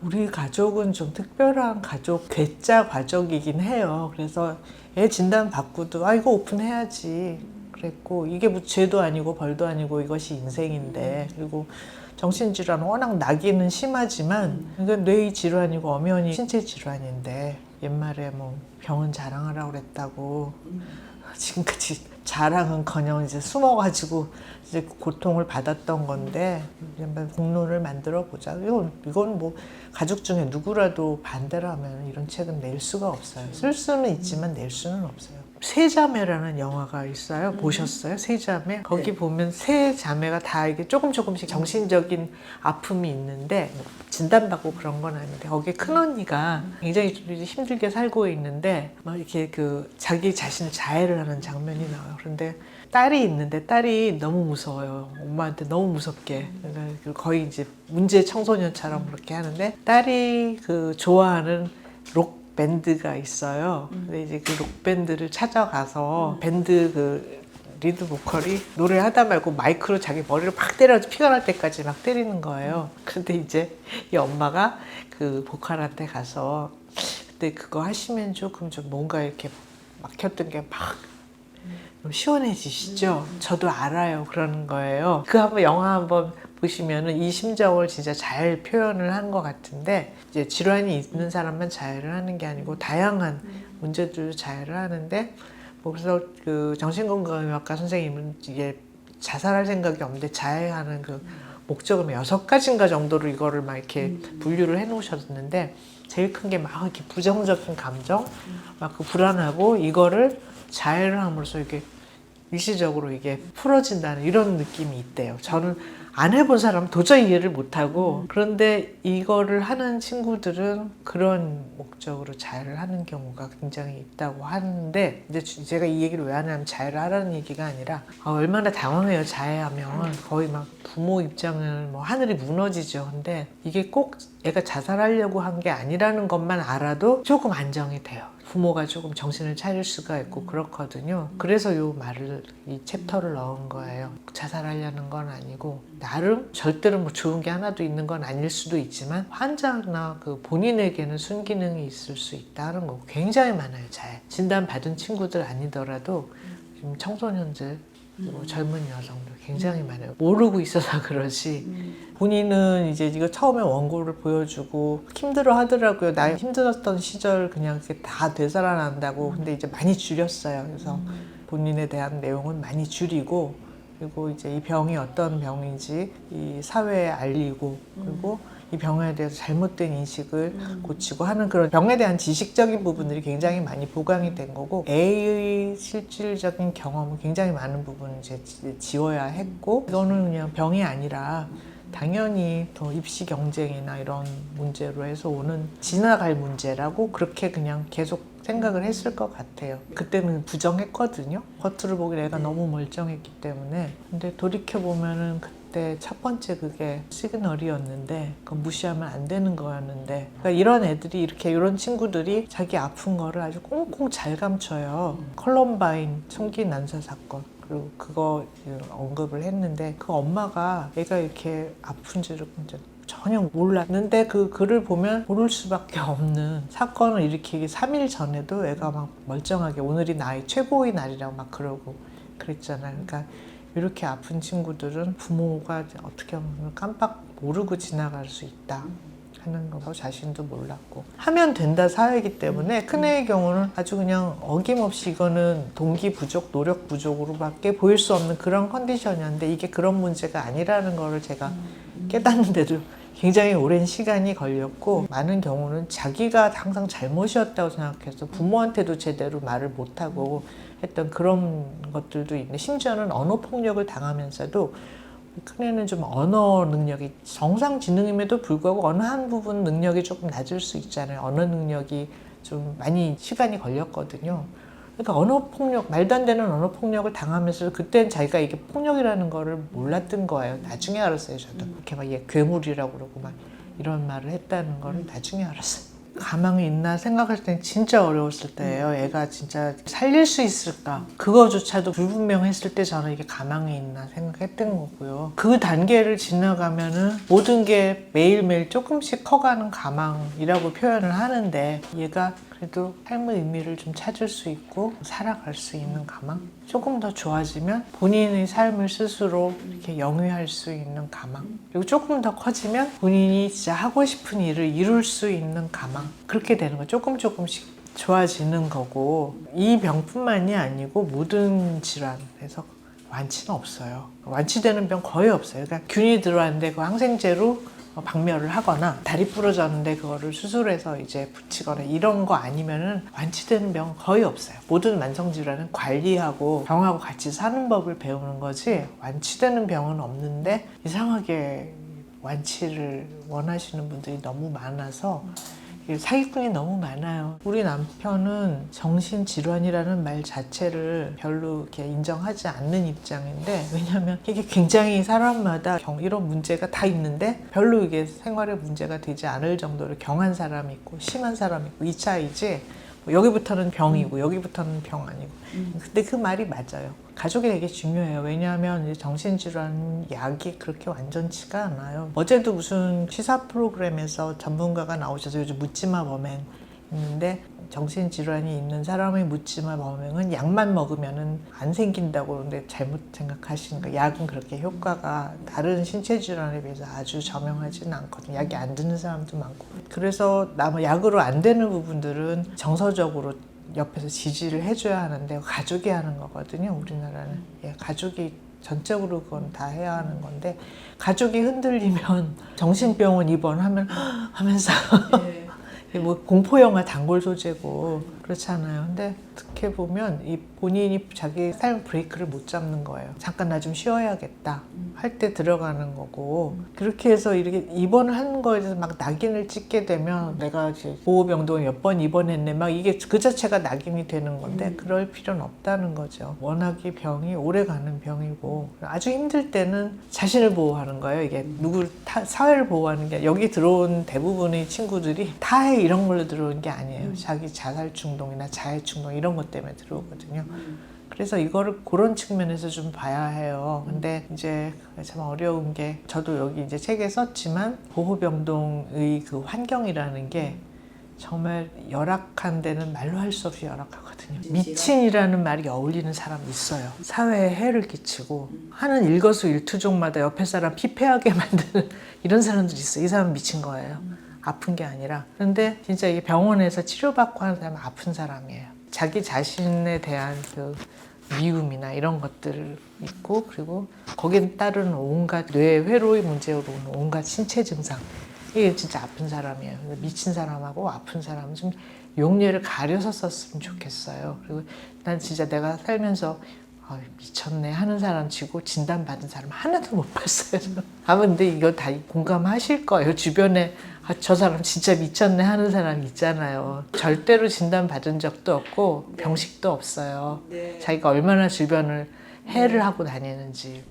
우리 가족은 좀 특별한 가족, 괴짜 가족이긴 해요. 그래서 애 진단 받고도 이거 오픈해야지 그랬고, 이게 뭐 죄도 아니고 벌도 아니고 이것이 인생인데, 그리고 정신질환은 워낙 나기는 심하지만 이건 뇌의 질환이고 엄연히 신체 질환인데, 옛말에 뭐 병은 자랑하라고 그랬다고 지금까지 자랑은커녕 이제 숨어가지고 이제 고통을 받았던 건데, 공론을 만들어 보자. 이건 뭐 가족 중에 누구라도 반대를 하면 이런 책은 낼 수가 없어요. 쓸 수는 있지만 낼 수는 없어요. 세자매라는 영화가 있어요. 보셨어요? 세자매? 거기 보면 세 자매가 다 이게 조금씩 정신적인 아픔이 있는데, 진단받고 그런 건 아닌데, 거기에 큰 언니가 굉장히 힘들게 살고 있는데 막 이렇게 자기 자신을 자해를 하는 장면이 나와요. 그런데 딸이 있는데 딸이 너무 무서워요. 엄마한테 너무 무섭게. 그러니까 거의 이제 문제 청소년처럼 그렇게 하는데, 딸이 좋아하는 록 밴드가 있어요. 근데 이제 그 록밴드를 찾아가서 밴드 리드 보컬이 노래하다 말고 마이크로 자기 머리를 막 때려서 피가 날 때까지 막 때리는 거예요. 근데 이제 이 엄마가 그 보컬한테 가서, 그때 그거 하시면 조금 좀 뭔가 이렇게 막혔던 게 막 시원해지시죠? 저도 알아요. 그러는 거예요. 한번 영화 한번 보시면은 이 심정을 진짜 잘 표현을 한 것 같은데, 이제 질환이 있는 사람만 자해를 하는 게 아니고 다양한 문제들을 자해를 하는데, 그래서 정신건강의학과 선생님은 이게 자살할 생각이 없는데 자해하는 목적은 6가지인가 정도로 이거를 막 이렇게 분류를 해 놓으셨는데, 제일 큰 게 막 이렇게 부정적인 감정, 막 불안하고, 이거를 자해를 함으로써 이게 일시적으로 이게 풀어진다는 이런 느낌이 있대요. 저는 안 해본 사람은 도저히 이해를 못하고, 그런데 이거를 하는 친구들은 그런 목적으로 자해를 하는 경우가 굉장히 있다고 하는데, 이제 제가 이 얘기를 왜 하냐면, 자해를 하라는 얘기가 아니라 얼마나 당황해요. 자해하면 거의 막 부모 입장은 뭐 하늘이 무너지죠. 근데 이게 꼭 애가 자살하려고 한 게 아니라는 것만 알아도 조금 안정이 돼요. 부모가 조금 정신을 차릴 수가 있고 그렇거든요. 그래서 이 챕터를 넣은 거예요. 자살하려는 건 아니고, 나름 절대로 뭐 좋은 게 하나도 있는 건 아닐 수도 있지만, 환자나 본인에게는 순기능이 있을 수 있다는 거 굉장히 많아요. 진단받은 친구들 아니더라도 지금 청소년들, 젊은 여성들 굉장히 많아요. 모르고 있어서 그러지. 본인은 이제 이거 처음에 원고를 보여주고 힘들어 하더라고요. 나 힘들었던 시절 그냥 이렇게 다 되살아난다고. 근데 이제 많이 줄였어요. 그래서 본인에 대한 내용은 많이 줄이고, 그리고 이제 이 병이 어떤 병인지 이 사회에 알리고, 그리고 이 병에 대해서 잘못된 인식을 고치고 하는 그런 병에 대한 지식적인 부분들이 굉장히 많이 보강이 된 거고, A의 실질적인 경험은 굉장히 많은 부분을 이제 지워야 했고, 이거는 그냥 병이 아니라 당연히 더 입시 경쟁이나 이런 문제로 해서 오는 지나갈 문제라고 그렇게 그냥 계속 생각을 했을 것 같아요. 그때는 부정했거든요. 겉으로 보기 내가 너무 멀쩡했기 때문에. 근데 돌이켜보면은 그때 첫 번째 그게 시그널이었는데, 그건 무시하면 안 되는 거였는데, 그러니까 이런 애들이 이런 친구들이 자기 아픈 거를 아주 꽁꽁 잘 감춰요. 컬럼바인 총기 난사 사건, 그리고 그거 언급을 했는데, 그 엄마가 애가 이렇게 아픈지를 전혀 몰랐는데, 그 글을 보면 모를 수밖에 없는 사건을 일으키기 3일 전에도 애가 막 멀쩡하게 오늘이 나의 최고의 날이라고 막 그러고 그랬잖아요. 그러니까 이렇게 아픈 친구들은 부모가 어떻게 보면 깜빡 모르고 지나갈 수 있다 하는 거 자신도 몰랐고, 하면 된다 사회이기 때문에 큰애의 경우는 아주 그냥 어김없이 이거는 동기 부족, 노력 부족으로밖에 보일 수 없는 그런 컨디션이었는데, 이게 그런 문제가 아니라는 거를 제가 깨닫는데도 굉장히 오랜 시간이 걸렸고, 많은 경우는 자기가 항상 잘못이었다고 생각해서 부모한테도 제대로 말을 못하고 했던 그런 것들도 있는데, 심지어는 언어폭력을 당하면서도 큰애는 좀 언어 능력이 정상 지능임에도 불구하고 어느 한 부분 능력이 조금 낮을 수 있잖아요. 언어 능력이 좀 많이 시간이 걸렸거든요. 그러니까 언어폭력, 말도 안 되는 언어폭력을 당하면서 그때는 자기가 이게 폭력이라는 거를 몰랐던 거예요. 나중에 알았어요. 저도 이렇게 막 얘 괴물이라고 그러고 막 이런 말을 했다는 거를 나중에 알았어요. 가망이 있나 생각할 땐 진짜 어려웠을 때예요. 애가 진짜 살릴 수 있을까? 그거조차도 불분명했을 때 저는 이게 가망이 있나 생각했던 거고요. 그 단계를 지나가면은 모든 게 매일매일 조금씩 커가는 가망이라고 표현을 하는데, 얘가 그래도 삶의 의미를 좀 찾을 수 있고 살아갈 수 있는 가망? 조금 더 좋아지면 본인의 삶을 스스로 이렇게 영위할 수 있는 가망. 그리고 조금 더 커지면 본인이 진짜 하고 싶은 일을 이룰 수 있는 가망. 그렇게 되는 거예요. 조금씩 좋아지는 거고, 이 병뿐만이 아니고 모든 질환에서 완치는 없어요. 완치되는 병 거의 없어요. 그러니까 균이 들어왔는데 그 항생제로 박멸을 하거나, 다리 부러졌는데 그거를 수술해서 이제 붙이거나 이런 거 아니면은 완치되는 병은 거의 없어요. 모든 만성질환은 관리하고 병하고 같이 사는 법을 배우는 거지 완치되는 병은 없는데, 이상하게 완치를 원하시는 분들이 너무 많아서 사기꾼이 너무 많아요. 우리 남편은 정신질환이라는 말 자체를 별로 이렇게 인정하지 않는 입장인데, 왜냐하면 이게 굉장히 사람마다 이런 문제가 다 있는데 별로 이게 생활에 문제가 되지 않을 정도로 경한 사람이 있고 심한 사람이 있고 이 차이지, 여기부터는 병이고 여기부터는 병 아니고. 근데 그 말이 맞아요. 가족이 되게 중요해요. 왜냐하면 정신질환 약이 그렇게 완전치가 않아요. 어제도 무슨 시사 프로그램에서 전문가가 나오셔서, 요즘 묻지마 범행 있는데 정신질환이 있는 사람의 묻지마 범행은 약만 먹으면 안 생긴다고. 그러는데 잘못 생각하시는 거예요. 약은 그렇게 효과가 다른 신체 질환에 비해서 아주 저명하지는 않거든요. 약이 안 드는 사람도 많고. 그래서 약으로 안 되는 부분들은 정서적으로 옆에서 지지를 해줘야 하는데, 가족이 하는 거거든요, 우리나라는. 가족이 전적으로 그건 다 해야 하는 건데, 가족이 흔들리면 정신병원 입원하면서 뭐 공포영화 단골 소재고 그렇잖아요. 근데 어떻게 보면 이 본인이 자기 삶 브레이크를 못 잡는 거예요. 잠깐 나 좀 쉬어야겠다 할 때 들어가는 거고, 그렇게 해서 이렇게 입원을 하는 거에 대해서 막 낙인을 찍게 되면, 내가 이제 보호병동에 몇 번 입원했네 막 이게 그 자체가 낙인이 되는 건데, 그럴 필요는 없다는 거죠. 워낙에 병이 오래가는 병이고, 아주 힘들 때는 자신을 보호하는 거예요. 이게 사회를 보호하는 게, 여기 들어온 대부분의 친구들이 타해 이런 걸로 들어온 게 아니에요. 자기 자살 충동이나 자해 충동 이런 것 때문에 들어오거든요. 그래서 이거를 그런 측면에서 좀 봐야 해요. 근데 이제 참 어려운 게, 저도 여기 이제 책에 썼지만 보호병동의 그 환경이라는 게 정말 열악한 데는 말로 할 수 없이 열악하거든요. 미친이라는 말이 어울리는 사람이 있어요. 사회에 해를 끼치고 하는 일거수일투족마다 옆에 사람 피폐하게 만드는 이런 사람들이 있어요. 이 사람은 미친 거예요. 아픈 게 아니라. 그런데 진짜 이 병원에서 치료받고 하는 사람은 아픈 사람이에요. 자기 자신에 대한 그 미움이나 이런 것들 있고, 그리고 거기에 따른 온갖 뇌 회로의 문제로 오는 온갖 신체 증상, 이게 진짜 아픈 사람이에요. 미친 사람하고 아픈 사람은 좀 용례를 가려서 썼으면 좋겠어요. 그리고 난 진짜 내가 살면서 미쳤네 하는 사람 치고 진단받은 사람 하나도 못 봤어요. 아마 근데 이거 다 공감하실 거예요. 주변에 저 사람 진짜 미쳤네 하는 사람 있잖아요. 절대로 진단받은 적도 없고 병식도 없어요. 자기가 얼마나 주변을 해를 하고 다니는지.